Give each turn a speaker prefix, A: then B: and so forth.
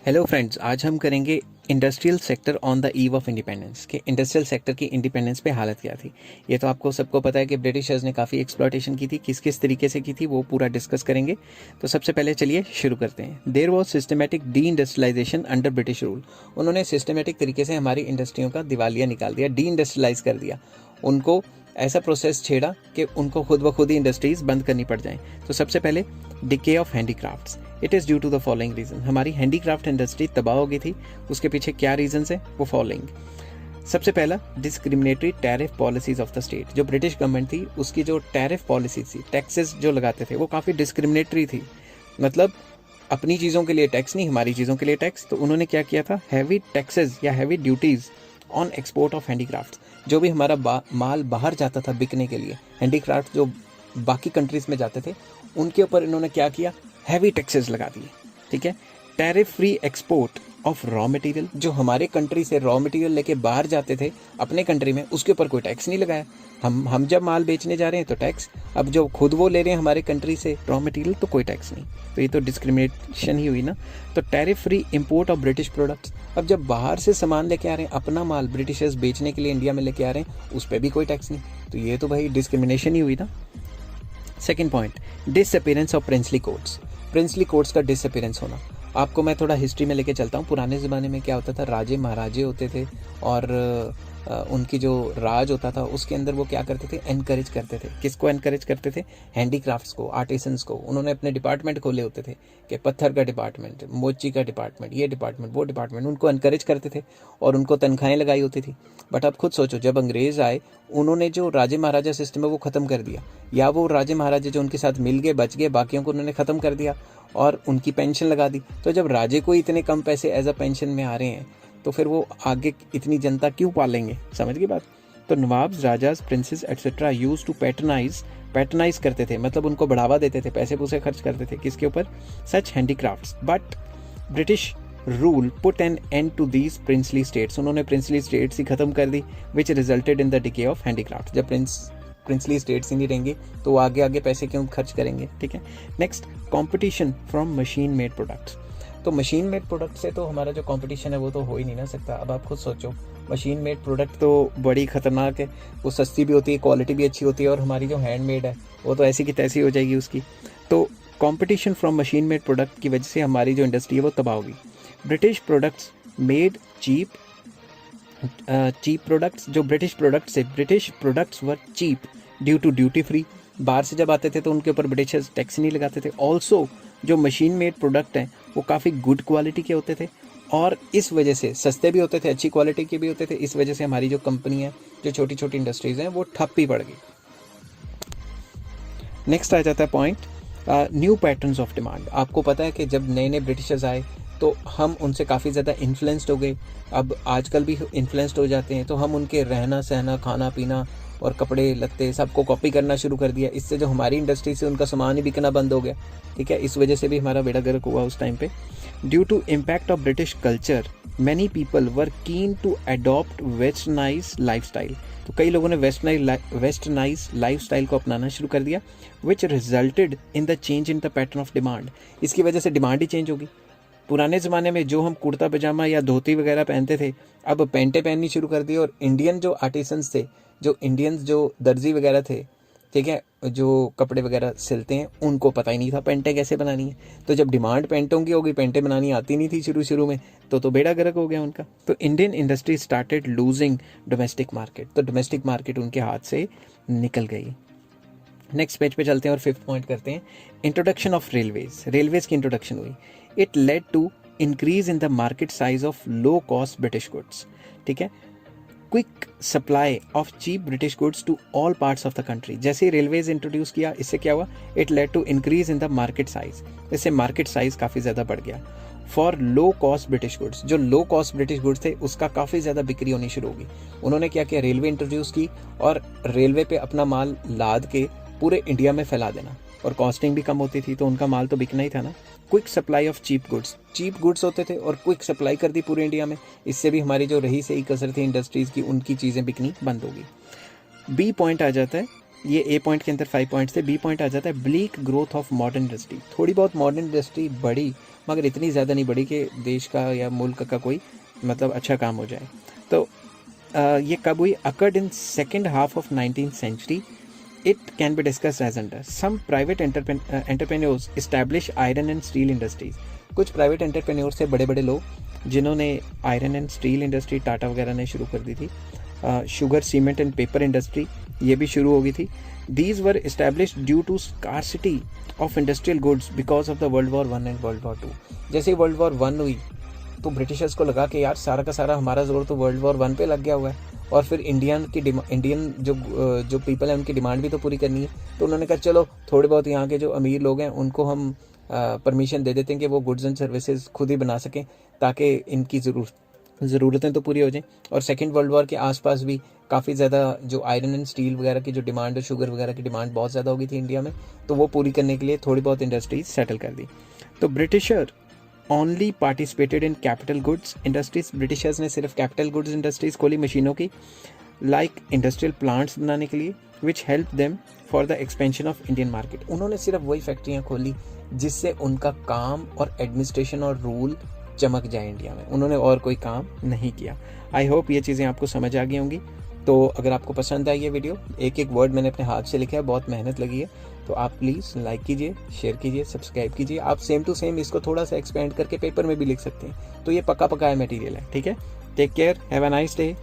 A: Hello friends, आज हम करेंगे industrial sector on the eve of independence कि इंडस्ट्रियल सेक्टर की इंडिपेंडेंस पे हालत क्या थी। ये तो आपको सबको पता है कि ब्रिटिशर्स ने काफ़ी एक्सप्लॉयटेशन की थी, किस किस तरीके से की थी वो पूरा डिस्कस करेंगे। तो सबसे पहले चलिए शुरू करते हैं। There was systematic deindustrialisation under British rule. उन्होंने सिस्टमेटिक तरीके से हमारी इंडस्ट्रियों का दिवालिया निकाल दिया, डी इंडस्ट्रियलाइज कर दिया। उनको ऐसा प्रोसेस छेड़ा कि उनको खुद ब खुद ही इंडस्ट्रीज बंद करनी पड़ जाएं। तो सबसे पहले decay of handicrafts. It is due to the following reason. हमारी हैंडीक्राफ्ट इंडस्ट्री तबाह हो गई थी। उसके पीछे क्या रीजंस है वो फॉलोइंग। सबसे पहला, discriminatory tariff policies of the state. जो ब्रिटिश गवर्नमेंट थी उसकी जो टैरिफ पॉलिसी थी, टैक्सेस जो लगाते थे वो काफ़ी डिस्क्रिमिनेटरी थी। मतलब अपनी चीज़ों के लिए टैक्स नहीं, हमारी चीज़ों के लिए टैक्स। तो उन्होंने क्या किया था, हैवी टैक्सेस या heavy duties on export of handicraft. जो भी हमारा माल बाहर जाता था बिकने के लिए, हैंडीक्राफ्ट जो बाकी कंट्रीज़ में जाते थे उनके ऊपर इन्होंने क्या किया, हैवी टैक्सेस लगा दिए। ठीक है। Tariff free export of raw material. जो हमारे कंट्री से रॉ मटेरियल लेके बाहर जाते थे अपने कंट्री में, उसके ऊपर कोई टैक्स नहीं लगाया। हम जब माल बेचने जा रहे हैं तो टैक्स, अब जो खुद वो ले रहे हैं हमारे कंट्री से रॉ मटेरियल तो कोई टैक्स नहीं। तो ये तो डिस्क्रिमिनेशन ही हुई ना। तो tariff free import of British products. अब जब बाहर से सामान लेके आ रहे हैं, अपना माल ब्रिटिशर्स बेचने के लिए इंडिया में लेके आ रहे हैं, उस पर भी कोई टैक्स नहीं। तो ये तो भाई डिस्क्रिमिनेशन ही हुई ना। Second point, disappearance of princely courts. Princely courts का डिसअपीयरेंस होना। आपको मैं थोड़ा हिस्ट्री में लेके चलता हूँ। पुराने ज़माने में क्या होता था, राजे महाराजे होते थे और उनकी जो राज होता था उसके अंदर वो क्या करते थे, एनकरेज करते थे। किसको एनकरेज करते थे, हैंडीक्राफ्ट्स को, आर्टिसंस को। उन्होंने अपने डिपार्टमेंट खोले होते थे कि पत्थर का डिपार्टमेंट, मोची का डिपार्टमेंट, ये डिपार्टमेंट, वो डिपार्टमेंट, उनको एनकरेज करते थे और उनको तनख्वाहें लगाई होती थी। बट अब खुद सोचो, जब अंग्रेज़ आए उन्होंने जो राजे महाराजा सिस्टम है वो ख़त्म कर दिया, या वो राजे महाराजे जो उनके साथ मिल गए बच गए, बाकियों को उन्होंने ख़त्म कर दिया और उनकी पेंशन लगा दी। तो जब राजे को इतने कम पैसे एज अ पेंशन में आ रहे हैं तो फिर वो आगे इतनी जनता क्यों पालेंगे, समझ गई बात। तो nawabs, rajas, princes etcetera used to patronise करते थे, मतलब उनको बढ़ावा देते थे, पैसे पूसे खर्च करते थे किसके ऊपर, such handicrafts. But British rule put an end to these princely states. उन्होंने प्रिंसली स्टेट्स ही खत्म कर दी, which resulted in the decay of handicraft. जब प्रिंसली स्टेट्स ही नहीं रहेंगे तो वो आगे आगे पैसे क्यों खर्च करेंगे। ठीक है। Next, competition from machine made products. तो मशीन मेड प्रोडक्ट से तो हमारा जो कंपटीशन है वो तो हो ही नहीं ना सकता। अब आप खुद सोचो, मशीन मेड प्रोडक्ट तो बड़ी ख़तरनाक है, वो सस्ती भी होती है, क्वालिटी भी अच्छी होती है, और हमारी जो हैंडमेड है वो तो ऐसी की तैसी हो जाएगी उसकी। तो competition from machine made product की वजह से हमारी जो इंडस्ट्री है वो तबाह होगी। British products made cheap products. जो British products were cheap due to duty free. बाहर से जब आते थे तो उनके ऊपर ब्रिटिशर्स टैक्स नहीं लगाते थे। ऑल्सो जो मशीन मेड प्रोडक्ट हैं वो काफ़ी गुड क्वालिटी के होते थे और इस वजह से सस्ते भी होते थे, अच्छी क्वालिटी के भी होते थे। इस वजह से हमारी जो कंपनी है, जो छोटी छोटी इंडस्ट्रीज़ हैं, वो ठप ही पड़ गई। नेक्स्ट आ जाता है point, new patterns of demand. आपको पता है कि जब नए नए ब्रिटिशर्स आए तो हम उनसे काफ़ी ज़्यादा इन्फ्लुएंस्ड हो गए। अब आजकल भी इन्फ्लुएंस्ड हो जाते हैं, तो हम उनके रहना सहना, खाना पीना और कपड़े लत्ते सबको कॉपी करना शुरू कर दिया। इससे जो हमारी इंडस्ट्री से उनका सामान ही बिकना बंद हो गया। ठीक है। इस वजह से भी हमारा बेड़ा गर्क हुआ उस टाइम पे। Due to impact of British culture many people were keen to adopt westernise lifestyle. तो कई लोगों ने वेस्टर्नाइज लाइफस्टाइल को अपनाना शुरू कर दिया, विच resulted in the change in the pattern of demand. इसकी वजह से डिमांड ही चेंज होगी। पुराने ज़माने में जो हम कुर्ता पजामा या धोती वगैरह पहनते थे, अब पैंटें पहननी शुरू कर दी। और इंडियन जो आर्टिसंस थे, जो इंडियंस जो दर्जी वगैरह थे, ठीक है, जो कपड़े वगैरह सिलते हैं, उनको पता ही नहीं था पेंटें कैसे बनानी है। तो जब डिमांड पेंटों की होगी, पेंटें बनानी आती नहीं थी शुरू में, तो बेड़ा गर्क हो गया उनका। तो Indian industry started losing domestic market. तो डोमेस्टिक मार्केट उनके हाथ से निकल गई। नेक्स्ट पेज पे चलते हैं और फिफ्थ पॉइंट करते हैं, इंट्रोडक्शन ऑफ रेलवेज की इंट्रोडक्शन हुई। It led to increase in the market size of low cost British goods. ठीक है। Quick supply of cheap British goods to all parts of the country. जैसे ही railways introduce किया, इससे क्या हुआ, it led to increase in the market size. इससे market size काफ़ी ज़्यादा बढ़ गया। For low cost British goods, जो लो कॉस्ट ब्रिटिश गुड्स थे उसका काफ़ी ज़्यादा बिक्री होनी शुरू होगी। उन्होंने क्या किया, रेलवे इंट्रोड्यूस की और रेलवे पे अपना माल लाद के पूरे इंडिया में फैला देना, और कॉस्टिंग भी कम होती थी तो उनका माल तो बिकना ही था ना। Quick supply of cheap goods होते थे और क्विक सप्लाई कर दी पूरे इंडिया में। इससे भी हमारी जो रही सही कसर थी इंडस्ट्रीज़ की, उनकी चीज़ें बिकनी बंद होगी। बी पॉइंट आ जाता है, ये ए पॉइंट के अंदर 5 पॉइंट्स थे। बी पॉइंट आ जाता है bleak growth of modern industry. थोड़ी बहुत मॉडर्न इंडस्ट्री बढ़ी मगर इतनी ज़्यादा नहीं बढ़ी कि देश का या मुल्क का कोई मतलब अच्छा काम हो जाए। तो ये कब हुई? Occurred in second half of 19th century. It can be discussed as under some private entrepreneurs establish iron and steel industries। कुछ प्राइवेट एंटरप्रेन्योर थे बड़े बड़े लोग जिन्होंने iron and steel industry, Tata वगैरह ने शुरू कर दी थी। Sugar, cement and paper industry ये भी शुरू हो गई थी। These were established due to scarcity of industrial goods because of the World War I and World War II। जैसे ही World War I हुई तो ब्रिटिशर्स को लगा कि यार सारा का सारा हमारा जोर तो World War I पे लग गया हुआ है और फिर इंडियन जो पीपल है उनकी डिमांड भी तो पूरी करनी है। तो उन्होंने कहा चलो थोड़े बहुत यहाँ के जो अमीर लोग हैं उनको हम परमिशन दे देते हैं कि वो गुड्स एंड सर्विसेज खुद ही बना सकें ताकि इनकी ज़रूरतें तो पूरी हो जाएं। और सेकेंड वर्ल्ड वॉर के आसपास भी काफ़ी ज़्यादा जो आयरन एंड स्टील वगैरह की जो डिमांड है, शुगर वगैरह की डिमांड बहुत ज़्यादा हो गई थी इंडिया में, तो वो पूरी करने के लिए थोड़ी बहुत इंडस्ट्रीज सेटल कर दी। तो britisher only participated in capital goods industries. Britishers ने सिर्फ कैपिटल गुड्स इंडस्ट्रीज खोली मशीनों की, लाइक इंडस्ट्रियल प्लांट्स बनाने के लिए, which help them for the expansion of Indian market. उन्होंने सिर्फ वही फैक्ट्रियाँ खोली जिससे उनका काम और एडमिनिस्ट्रेशन और रूल चमक जाए इंडिया में। उन्होंने और कोई काम नहीं किया। आई होप ये चीज़ें आपको समझ आ गई होंगी। तो अगर आपको पसंद आई ये वीडियो, एक एक वर्ड मैंने अपने हाथ से लिखा है, बहुत मेहनत लगी है, तो आप प्लीज़ लाइक कीजिए, शेयर कीजिए, सब्सक्राइब कीजिए। आप सेम टू सेम इसको थोड़ा सा एक्सपेंड करके पेपर में भी लिख सकते हैं। तो ये पक्का पकाया मटेरियल है, ठीक है। Take care, have a nice day.